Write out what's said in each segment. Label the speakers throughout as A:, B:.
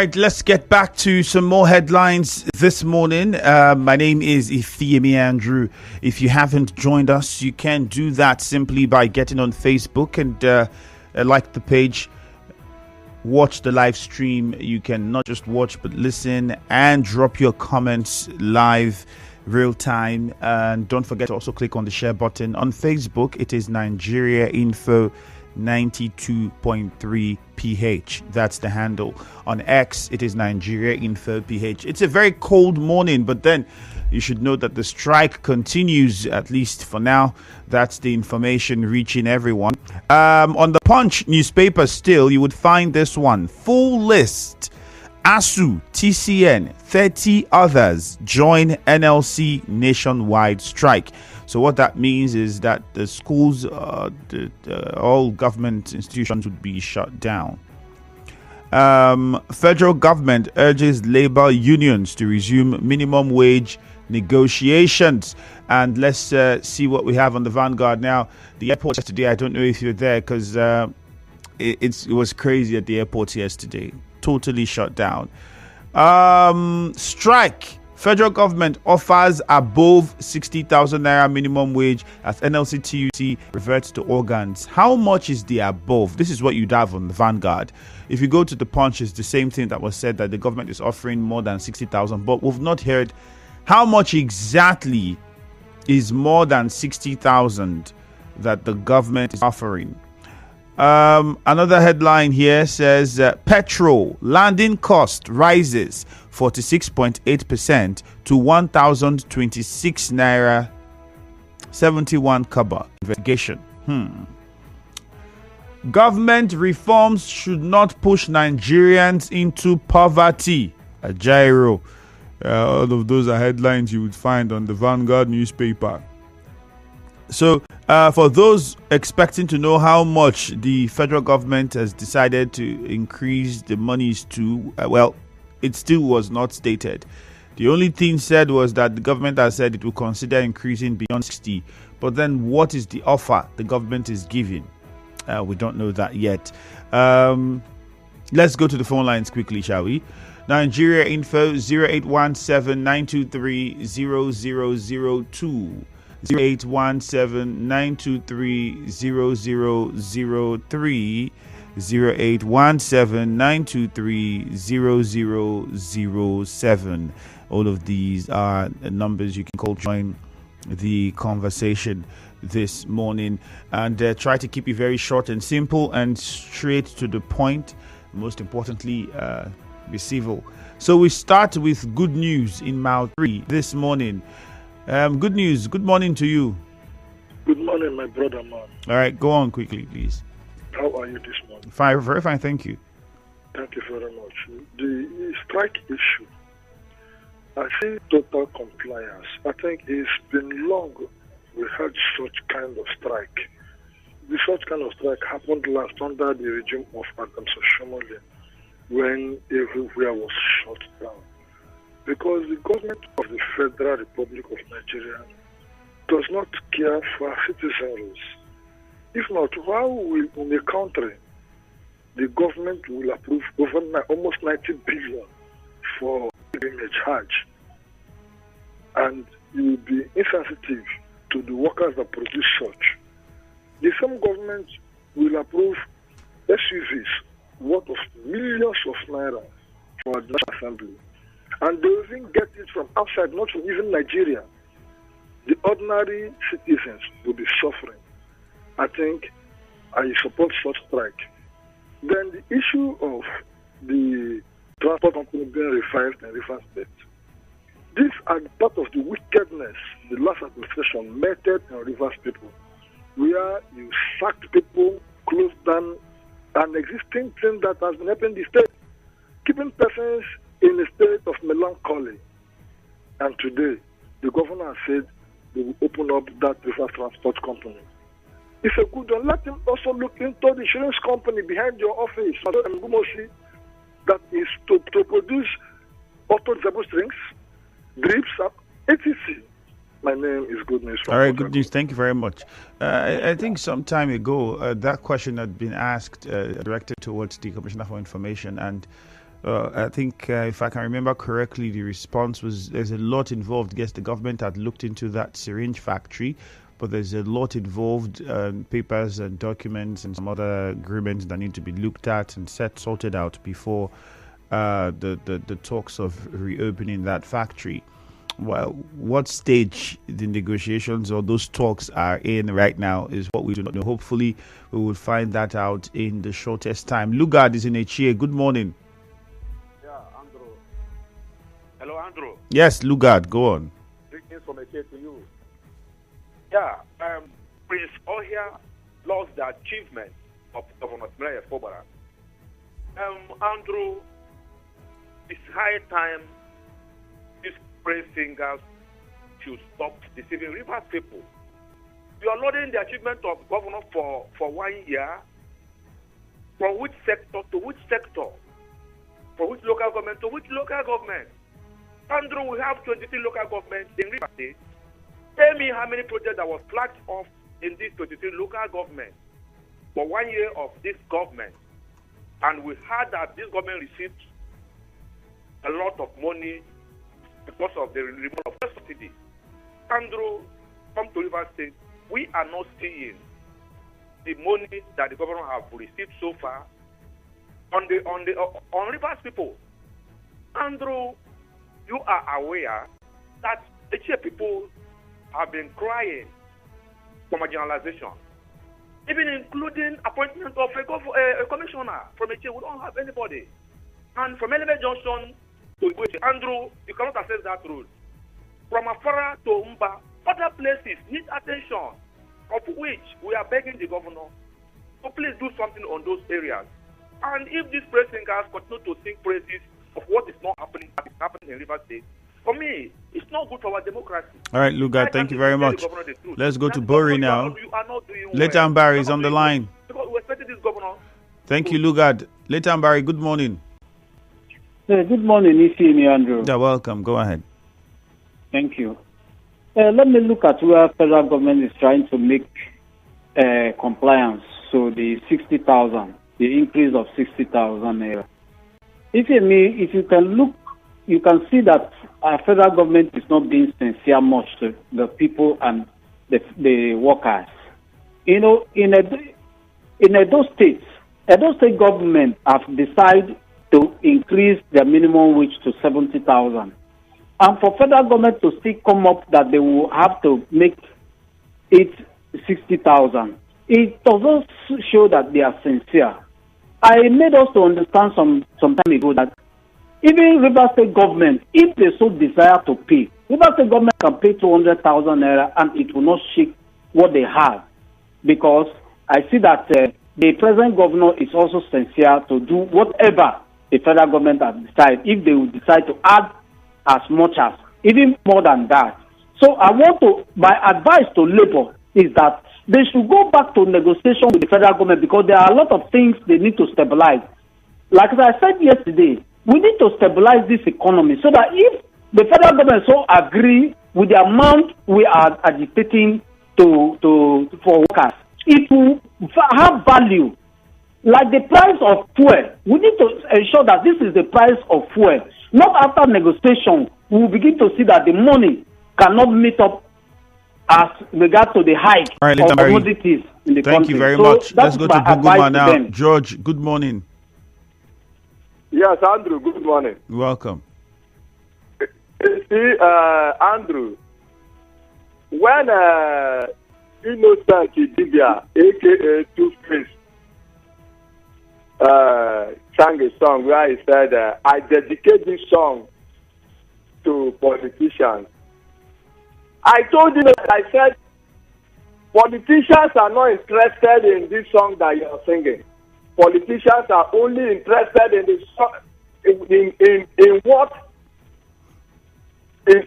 A: right, let's get back to some more headlines this morning. My name is Ifeyemi Andrew. If you haven't joined us, you can do that simply by getting on Facebook and like the page. Watch the live stream. You can not just watch but listen and drop your comments live, real time. And don't forget to also click on the share button. On Facebook, it is Nigeria Info 92.3 PH. That's the handle. On X, it is Nigeria Info PH. It's a very cold morning, but then you should know that the strike continues, at least for now. That's the information reaching everyone. On the Punch newspaper still, you would find this one. Full list. ASU, TCN, 30 others join NLC nationwide strike. So what that means is that the schools, all government institutions would be shut down. Federal government urges labor unions to resume minimum wage negotiations. And let's see what we have on the Vanguard now. The airport yesterday, I don't know if you're there, because it was crazy at the airport yesterday. Totally shut down. Strike. Federal government offers above 60,000 naira minimum wage as NLC TUC reverts to organs. How much is the above? This is what you'd have on the Vanguard. If you go to the Punch, it's the same thing that was said, that the government is offering more than 60,000, but we've not heard how much exactly is more than 60,000 that the government is offering. Another headline here says petrol landing cost rises 46.8% to 1,026 naira 71 kobo. Investigation. Government reforms should not push Nigerians into poverty. Ajaero. All of those are headlines you would find on the Vanguard newspaper. So, for those expecting to know how much the federal government has decided to increase the monies to, it still was not stated. The only thing said was that the government has said it will consider increasing beyond 60. But then what is the offer the government is giving? We don't know that yet. Let's go to the phone lines quickly, shall we? Nigeria Info 0817 923 0002. 0817 923 0003. 0817 923 0007. All of these are numbers you can call, join the conversation this morning, and try to keep it very short and simple and straight to the point. Most importantly, be civil. So we start with good news in Mile 3 this morning. Good news. Good morning to you.
B: Good morning, my brother, man.
A: All right, go on quickly, please.
B: How are you this morning?
A: Fine, very fine, thank you.
B: Thank you very much. The strike issue, I see total compliance. I think it's been long we had such kind of strike. Such kind of strike happened last under the regime of Adams Oshiomhole, when everywhere was shut down. Because the government of the Federal Republic of Nigeria does not care for citizens. If not, how will in a country the government will approve over almost 90 billion for pilgrimage Hajj, and you will be insensitive to the workers that produce such? The same government will approve SUVs worth of millions of naira for the National Assembly, and they will even get it from outside, not from even Nigeria. The ordinary citizens will be suffering. I think I support such strike. Then the issue of the transport company being revived in Rivers State. These are part of the wickedness the last administration meted in Rivers people, where you sacked people, closed down an existing thing that has been happening in the state, keeping persons in a state of melancholy. And today, the governor has said they will open up that Rivers Transport Company. It's a good one. Let him also look into the insurance company behind your office, that is to produce auto disabled strings, drips, etc. My name is Good News.
A: All right, Good News. Thank you very much. I think some time ago, that question had been asked, directed towards the Commissioner for Information, and I think, if I can remember correctly, the response was there's a lot involved. Yes, the government had looked into that syringe factory, but there's a lot involved, papers and documents and some other agreements that need to be looked at and sorted out before the talks of reopening that factory. Well, what stage the negotiations or those talks are in right now is what we do not know. Hopefully, we will find that out in the shortest time. Lugard is in Echie. Good morning.
C: Yeah, Andrew. Hello, Andrew.
A: Yes, Lugard, go on.
C: Greetings from Echie to you. Yeah, Prince Ohia lost the achievement of Governor Timileyin Fubara. Andrew, it's high time these praise singers should stop deceiving Rivers people. You are loading the achievement of governor for 1 year. From which sector to which sector? From which local government to which local government? Andrew, we have 23 local governments in Rivers State. Tell me how many projects that was flagged off in these 23 local governments for 1 year of this government. And we heard that this government received a lot of money because of the removal of the subsidy. Andrew, come to Rivers State, we are not seeing the money that the government have received so far on Rivers people. Andrew, you are aware that the Echie people have been crying for marginalization, even including appointment of a commissioner from Echie. We don't have anybody. And from Eleme Junction to Echie, Andrew, you cannot access that road. From Afara to Umba, other places need attention, of which we are begging the governor to please do something on those areas. And if these praise singers continue to sing praises of what is not happening, that is happening in Rivers State, for me, it's not good for our democracy.
A: All right, Lugard, thank you very much. Let's go to Bori now. Leighton Barry is on the line.
C: Because we expected this governor.
A: Thank you, Lugard. Leighton Barry, good morning.
D: Good morning, Ifeanyi Andrew.
A: Yeah, welcome. Go ahead.
D: Thank you. Let me look at where federal government is trying to make compliance. So the 60,000, the increase of 60,000 naira. If you can look, you can see that our federal government is not being sincere much to the people and the workers. You know, in Edo State government have decided to increase their minimum wage to 70,000. And for federal government to still come up that they will have to make it 60,000, it doesn't show that they are sincere. I made us to understand some time ago that even Rivers State government, if they so desire to pay, Rivers State government can pay 200,000 naira and it will not shake what they have, because I see that the present governor is also sincere to do whatever the federal government has decided. If they will decide to add as much as, even more than that. So I want to, my advice to Labour is that they should go back to negotiation with the federal government, because there are a lot of things they need to stabilize. Like as I said yesterday, we need to stabilize this economy so that if the federal government so agree with the amount we are agitating for workers, it will have value. Like the price of fuel, we need to ensure that this is the price of fuel. Not after negotiation, we will begin to see that the money cannot meet up as regard to the hike of commodities in the country.
A: Thank you very much. Let's go to Buguma now. George, good morning.
E: Yes, Andrew, good morning.
A: Welcome.
E: See, Andrew, when Innocent Idibia, a.k.a. Two-Face, sang a song where he said, I dedicate this song to politicians. I told you that I said, politicians are not interested in this song that you are singing. Politicians are only interested in the song, in what is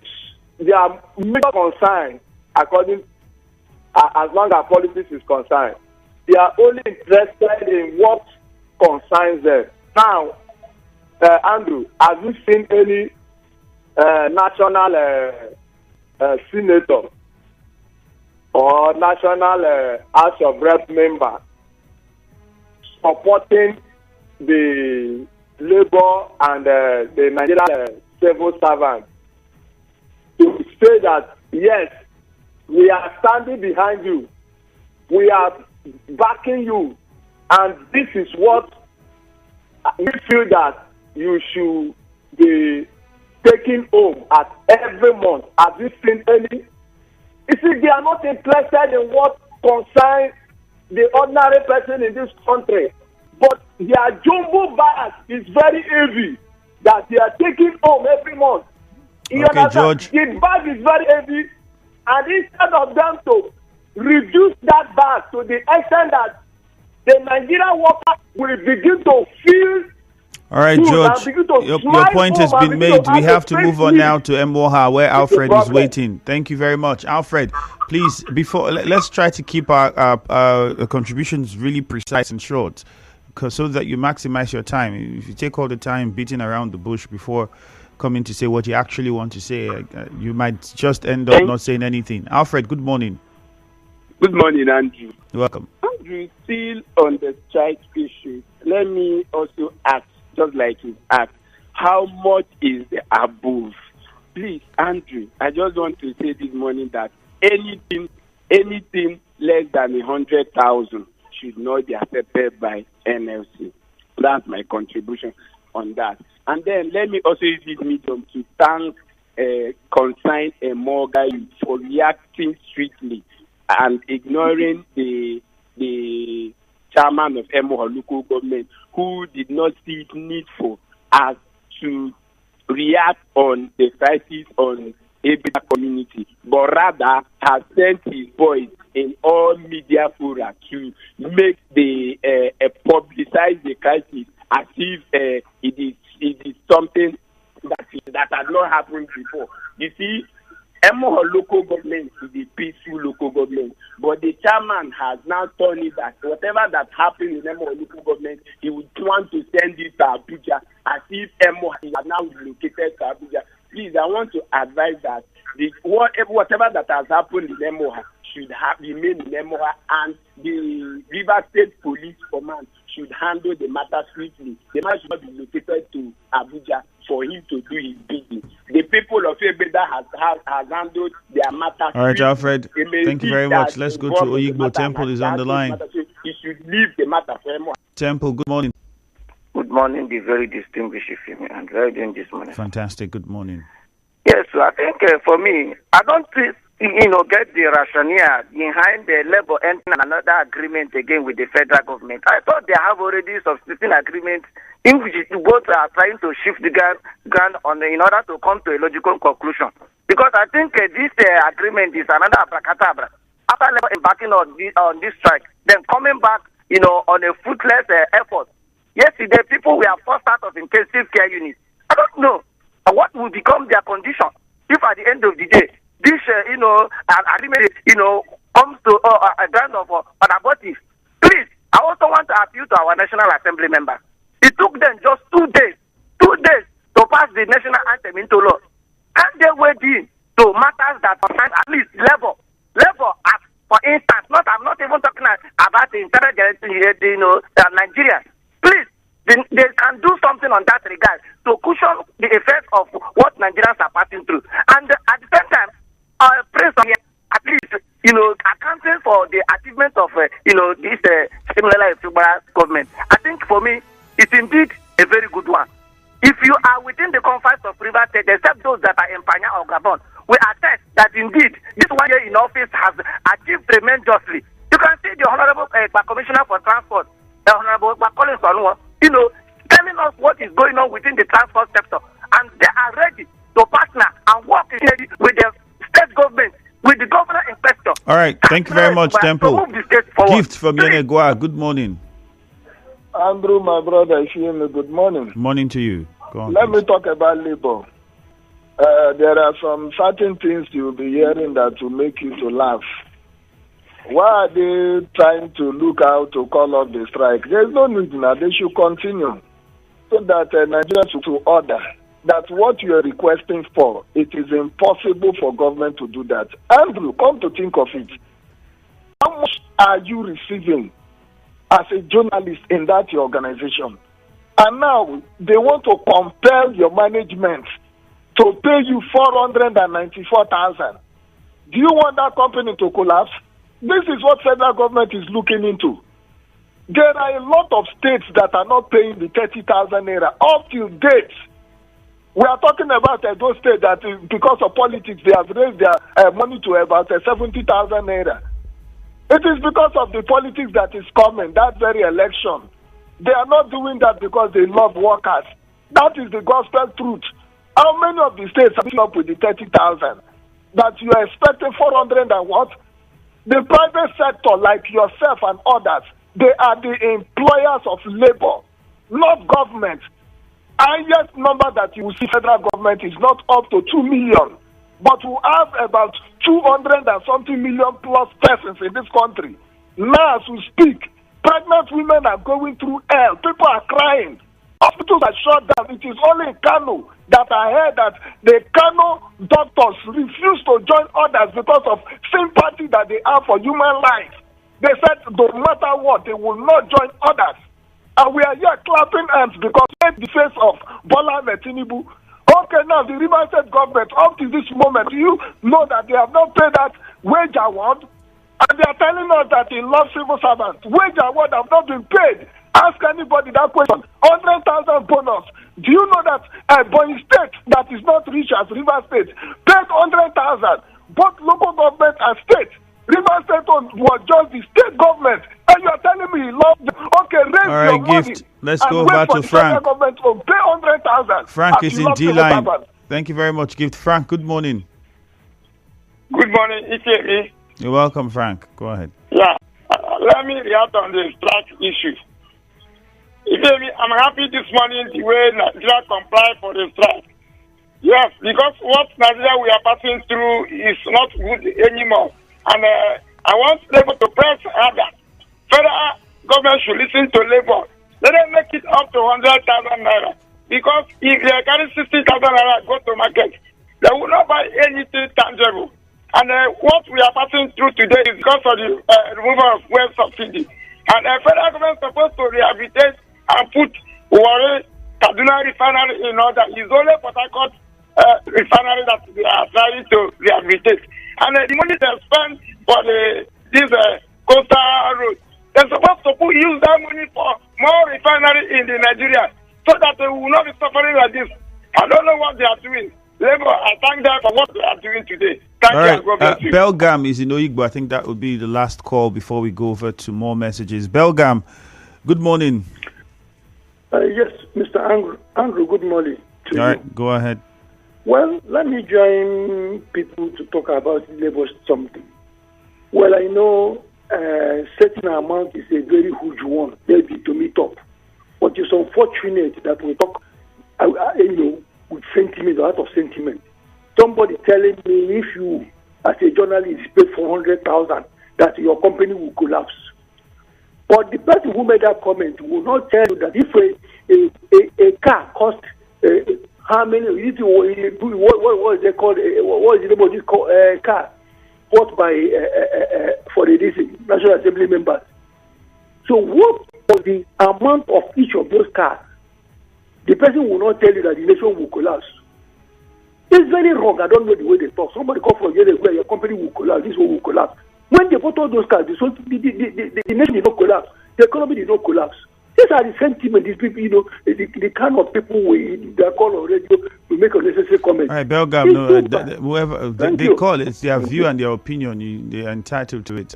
E: their major concern, according as long as politics is concerned. They are only interested in what concerns them. Now, Andrew, have you seen any national senator or national House of Rep member supporting the Labour and the Nigerian civil servants to say that, yes, we are standing behind you, we are backing you, and this is what we feel that you should be taking home at every month. Have you seen any? You see, they are not interested in what concerns the ordinary person in this country, but their jumbo bag is very heavy that they are taking home every month. You
A: Okay, George.
E: The bag is very heavy, and instead of them to reduce that bag to the extent that the Nigerian worker will begin to feel.
A: All right, George, your point has been made. We have to move on now to Mwoha, where Alfred is waiting. Thank you very much. Alfred, please, let's try to keep our contributions really precise and short, so that you maximize your time. If you take all the time beating around the bush before coming to say what you actually want to say, you might just end up not saying anything. Alfred, good morning.
F: Good morning, Andrew.
A: You're welcome.
F: Andrew, still on the strike issue, let me also ask, just like you asked, how much is the above? Please, Andrew, I just want to say this morning that anything less than 100,000 should not be accepted by NLC. That's my contribution on that. And then let me also use this medium to thank Consign Morgan for reacting strictly and ignoring the chairman of Mwoha local government, who did not see it needful as to react on the crisis on Ebida community, but rather has sent his voice in all media fora to make the publicize the crisis as if it is something that has not happened before. You see, Mwoha local government is a peaceful local government, but the chairman has now turned it that whatever that happened in Mwoha local government, he would want to send it to Abuja as if Mwoha is now relocated to Abuja. Please, I want to advise that whatever that has happened in Mwoha should remain in Mwoha, and the River State Police Command should handle the matter swiftly. The man should not be located to Abuja for him to do his business. The people of Ebeda has handled their matter.
A: All right, Alfred, thank you very much. Let's go to Oyigbo. Temple is on the line.
F: He should leave the matter for Mwoha.
A: Temple, good morning.
G: Good morning, the very distinguished female, and very doing this morning.
A: Fantastic, good morning.
G: Yes, so I think for me, I don't get the rationale behind the Labour entering another agreement again with the federal government. I thought they have already substituting agreement in which both are trying to shift the ground on in order to come to a logical conclusion. Because I think this agreement is another abracadabra. After Labour embarking on this strike, then coming back, on a fruitless effort. Yesterday, people were forced out of intensive care units. I don't know what will become their condition if at the end of the day, this, an agreement, comes to a ground of an abortive. Please, I also want to appeal to our National Assembly members. It took them just 2 days to pass the national anthem into law. Can't they wait in to matters that concern at least Labour, as for instance, I'm not even talking about the internal Nigeria. Please, they can do something on that regard to cushion the effects of what Nigerians are passing through. And at the same time, praise at least, accounting for the achievement of, this similar government. I think for me, it's indeed a very good one. If you are within the confines of River State, except those that are in Panya or Gabon, we attest that indeed this 1 year in office has achieved tremendously. You can see the Honorable Commissioner for Transport, the Honorable Collins Onwo, telling us what is going on within the transport sector, and they are ready to partner and work with the state government, with the governor in question.
A: All right, thank you very much, Temple. Gift from Yenegua, good morning.
B: Andrew, my brother, good morning.
A: Morning to you. Go on,
B: Let me talk about Labour. There are some certain things you'll be hearing that will make you to laugh. Why are they trying to look out to call off the strike? There's no need now. They should continue so that Nigeria should order that what you are requesting for, it is impossible for government to do that. Andrew, come to think of it. How much are you receiving as a journalist in that organization? And now they want to compel your management to pay you 494,000. Do you want that company to collapse? This is what federal government is looking into. There are a lot of states that are not paying the 30,000 naira up till date. We are talking about those states that because of politics they have raised their money to about 70,000 naira. It is because of the politics that is coming, that very election. They are not doing that because they love workers. That is the gospel truth. How many of the states are up with the 30,000? That you are expecting 400 and what? The private sector, like yourself and others, they are the employers of labor, not government. Highest number that you will see federal government is not up to 2 million, but we have about 200 and something million plus persons in this country. Now, as we speak, pregnant women are going through hell. People are crying. Hospitals are shut down. It is only in Kano that I heard that the Kano doctors refuse to join others because of sympathy that they have for human life. They said no matter what, they will not join others. And we are here clapping hands because in the face of Bola Ahmed Tinubu. Okay, now the River State government, up to this moment, you know that they have not paid that wage award. And they are telling us that they love civil servants. Wage award have not been paid. Ask anybody that question. 100,000 bonus. Do you know that Ebonyi State, that is not rich as River State, paid 100,000? Both local government and state. River State was just the state government. And you are telling me, love them. Okay, raise your money.
A: Let's go back to Frank.
B: Government to pay 100,000.
A: Frank is in D-line. Thank you very much, Gift. Frank, good morning.
H: Good morning, ETV.
A: You're welcome, Frank. Go ahead.
H: Yeah, let me react on the strike issue. I'm happy this morning the way Nigeria comply for the strike. Yes, because what Nigeria we are passing through is not good anymore. And I want Labour to press harder. Federal government should listen to Labour. Let them make it up to 100,000 naira. Because if they carry 60,000 naira go to market, they will not buy anything tangible. And what we are passing through today is because of the removal of fuel subsidy. And the federal government is supposed to rehabilitate and put Warri Kaduna refinery in order. It's only Port Harcourt refinery that they are trying to rehabilitate. And the money they spend for this coastal road, they're supposed to use that money for more refinery in the Nigeria so that they will not be suffering like this. I don't know what they are doing. Labour, I thank them for what they are doing today. Thank you.
A: All right. Belgam is in Oyigbo. I think that would be the last call before we go over to more messages. Belgam, good morning.
I: Yes, Mr. Andrew, good morning to you.
A: All right, go ahead.
I: Well, let me join people to talk about labor something. Well, I know certain amount is a very huge one, maybe to meet up. But it's unfortunate that we talk, with sentiment, out of sentiment. Somebody telling me if you, as a journalist, pay 400,000, that your company will collapse. But the person who made that comment will not tell you that if a car costs how many? What is it called? What is the name of this car bought by for the National Assembly members? So what was the amount of each of those cars? The person will not tell you that the nation will collapse. It's very wrong. I don't know the way they talk. Somebody called for years ago, your company will collapse, this one will collapse. When they put all those cars, the nation did not collapse. The economy did not collapse. These are the sentiment. These people, the kind of people they call on radio to make unnecessary comments.
A: All right, Belgam, whoever they call it's their view and their opinion. They are entitled to it.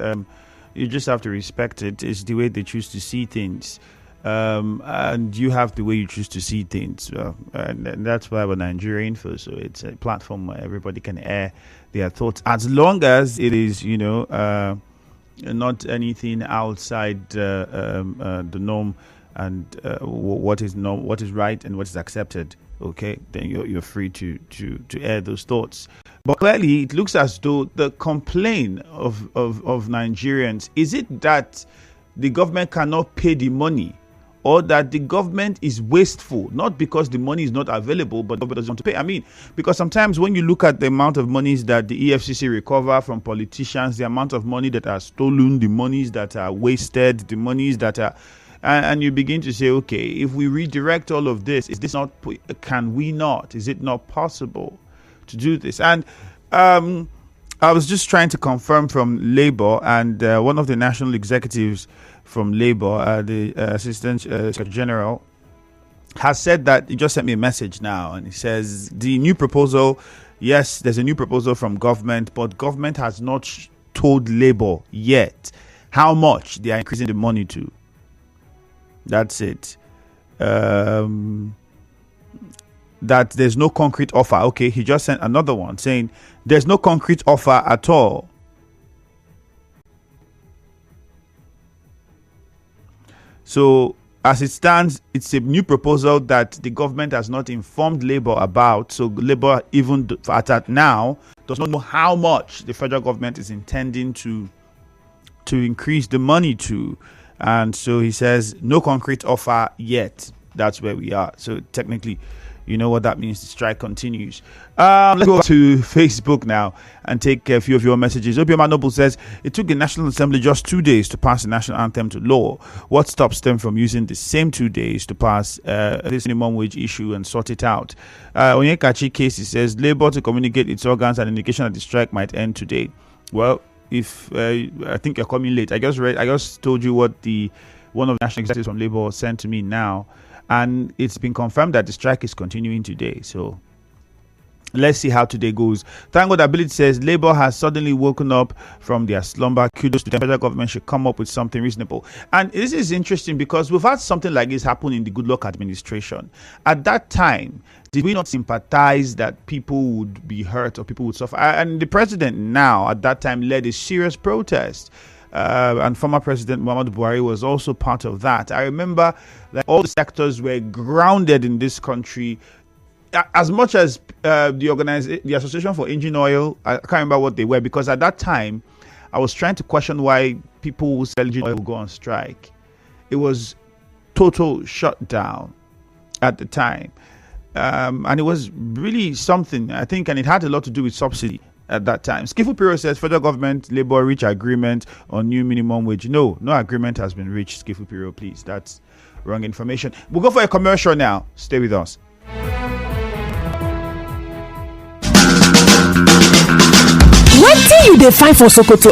A: You just have to respect it. It's the way they choose to see things. And you have the way you choose to see things. And that's why we're Nigerian Info. So it's a platform where everybody can air their thoughts, as long as it is, not anything outside the norm and what is right and what is accepted. Okay, then you're free to air those thoughts. But clearly, it looks as though the complaint of Nigerians is it that the government cannot pay the money, or that the government is wasteful, not because the money is not available, but the government doesn't want to pay. I mean, because sometimes when you look at the amount of monies that the EFCC recover from politicians, the amount of money that are stolen, the monies that are wasted, the monies that are, And you begin to say, okay, if we redirect all of this, is this not? Can we not? Is it not possible to do this? And I was just trying to confirm from Labour, and one of the national executives from Labour, the Assistant Secretary General, has said that he just sent me a message now, and he says the new proposal, yes, there's a new proposal from government, but government has not told Labour yet how much they are increasing the money to. That's it. That there's no concrete offer. Okay, he just sent another one saying there's no concrete offer at all. So as it stands, it's a new proposal that the government has not informed Labour about. So Labour, even at that now, does not know how much the federal government is intending to increase the money to. And so he says no concrete offer yet. That's where we are. So technically, you know what that means. The strike continues. Let's go to Facebook now and take a few of your messages. Obioma Noble says it took the National Assembly just 2 days to pass the national anthem to law. What stops them from using the same 2 days to pass this minimum wage issue and sort it out? Onyekachi Casey says Labour to communicate its organs and indication that the strike might end today. Well, if I think you're coming late. I just told you what one of the national executives from Labour sent to me now. And it's been confirmed that the strike is continuing today. So let's see how today goes. Thank God Ability says Labour has suddenly woken up from their slumber. Kudos to the federal government should come up with something reasonable. And this is interesting because we've had something like this happen in the Goodluck administration. At that time, did we not sympathize that people would be hurt or people would suffer? And the president now at that time led a serious protest. And former President Muhammadu Buhari was also part of that. I remember that all the sectors were grounded in this country. As much as the Association for Engine Oil, I can't remember what they were, because at that time, I was trying to question why people who sell engine oil would go on strike. It was total shutdown at the time. And it was really something, I think, and it had a lot to do with subsidy at that time. Skifu Piro says federal government, Labour reach agreement on new minimum wage. No agreement has been reached. Skifu Piro, please. That's wrong information. We'll go for a commercial now. Stay with us.
J: What do you define for Sokoto?